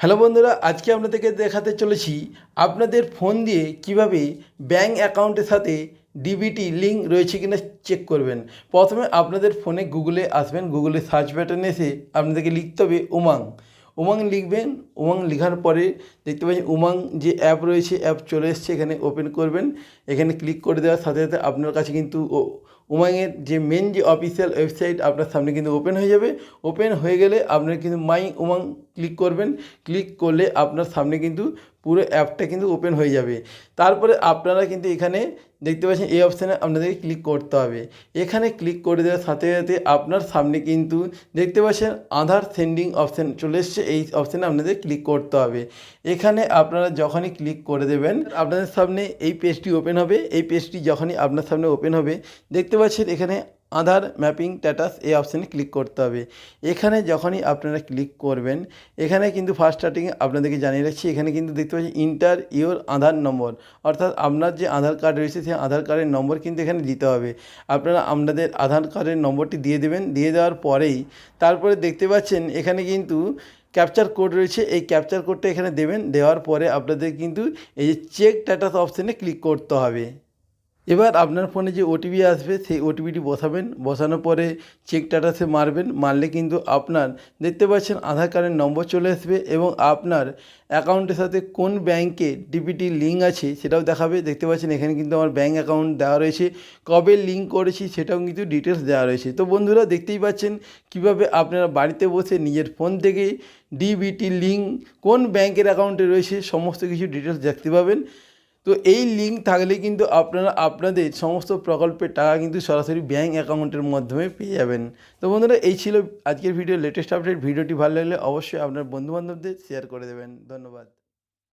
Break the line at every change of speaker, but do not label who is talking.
Hello বন্ধুরা, আজকে আপনাদেরকে দেখাতে চলেছি আপনাদের ফোন দিয়ে কিভাবে ব্যাঙ্ক অ্যাকাউন্টের সাথে ডিবিটি লিঙ্ক রয়েছে কিনা চেক করবেন। প্রথমে আপনাদের ফোনে গুগলে আসবেন, গুগলে সার্চ বাটনে এসে আপনাদেরকে লিখতে হবে উমাং। উমাং লিখবেন। উমাং লেখার পরে দেখতে পাচ্ছেন উমাং যে অ্যাপ রয়েছে, অ্যাপ চলে এসছে, এখানে ওপেন করবেন। এখানে ক্লিক করে দেওয়ার সাথে সাথে আপনার কাছে কিন্তু উমাংয়ের যে মেন যে অফিসিয়াল ওয়েবসাইট আপনার সামনে কিন্তু ওপেন হয়ে যাবে। ওপেন হয়ে গেলে আপনার কিন্তু মাই উমাং ক্লিক করবেন। ক্লিক করলে আপনার সামনে কিন্তু পুরো অ্যাপটা কিন্তু ওপেন হয়ে যাবে। তারপরে আপনারা কিন্তু এখানে দেখতে পাচ্ছেন এই অপশানে আপনাদেরকে ক্লিক করতে হবে। এখানে ক্লিক করে দেওয়ার সাথে সাথে আপনার সামনে কিন্তু দেখতে পাচ্ছেন আধার সেন্ডিং অপশান চলে এসছে। এই অপশানে আপনাদের ক্লিক করতে হবে। এখানে আপনারা যখনই ক্লিক করে দেবেন আপনাদের সামনে এই পেজটি ওপেন হবে। এই পেজটি যখনই আপনার সামনে ওপেন হবে দেখতে পাচ্ছেন এখানে আধার ম্যাপিং স্ট্যাটাস এই অপশানে ক্লিক করতে হবে। এখানে যখনই আপনারা ক্লিক করবেন এখানে কিন্তু ফার্স্ট স্টার্টিংয়ে আপনাদেরকে জানিয়ে রাখছি, এখানে কিন্তু দেখতে পাচ্ছি ইন্টার ইওর আধার নম্বর, অর্থাৎ আপনার যে আধার কার্ড রয়েছে সেই আধার কার্ডের নম্বর কিন্তু এখানে দিতে হবে। আপনারা আপনাদের আধার কার্ডের নম্বরটি দিয়ে দেবেন। দিয়ে দেওয়ার পরেই তারপরে দেখতে পাচ্ছেন এখানে কিন্তু ক্যাপচার কোড রয়েছে, এই ক্যাপচার কোডটা এখানে দেবেন। দেওয়ার পরে আপনাদের কিন্তু এই যে চেক স্ট্যাটাস অপশানে ক্লিক করতে হবে। এবার আপনার ফোনে যে ওটিপি আসবে সেই ওটিপিটি বসাবেন। বসানোর পরে চেক স্ট্যাটাসে মারবেন। মারলে কিন্তু আপনার দেখতে পাচ্ছেন আধার কার্ডের নম্বর চলে আসবে এবং আপনার অ্যাকাউন্টের সাথে কোন ব্যাংকে ডিবিটি লিঙ্ক আছে সেটাও দেখাবে। দেখতে পাচ্ছেন এখানে কিন্তু আমার ব্যাঙ্ক অ্যাকাউন্ট দেওয়া রয়েছে, কবে লিঙ্ক করেছি সেটাও কিন্তু ডিটেলস দেওয়া রয়েছে। তো বন্ধুরা দেখতেই পাচ্ছেন কিভাবে আপনারা বাড়িতে বসে নিজের ফোন থেকে ডিবিটি লিঙ্ক কোন ব্যাংকের অ্যাকাউন্টে রয়েছে সমস্ত কিছু ডিটেলস দেখতে পাবেন। তো এই লিঙ্ক থাকলে কিন্তু আপনারা আপনাদের সমস্ত প্রকল্পের টাকা কিন্তু সরাসরি ব্যাঙ্ক অ্যাকাউন্টের মাধ্যমে পেয়ে যাবেন। তো বন্ধুরা এই ছিল আজকের ভিডিও লেটেস্ট আপডেট। ভিডিওটি ভালো লাগলে অবশ্যই আপনার বন্ধুবান্ধবদের শেয়ার করে দেবেন। ধন্যবাদ।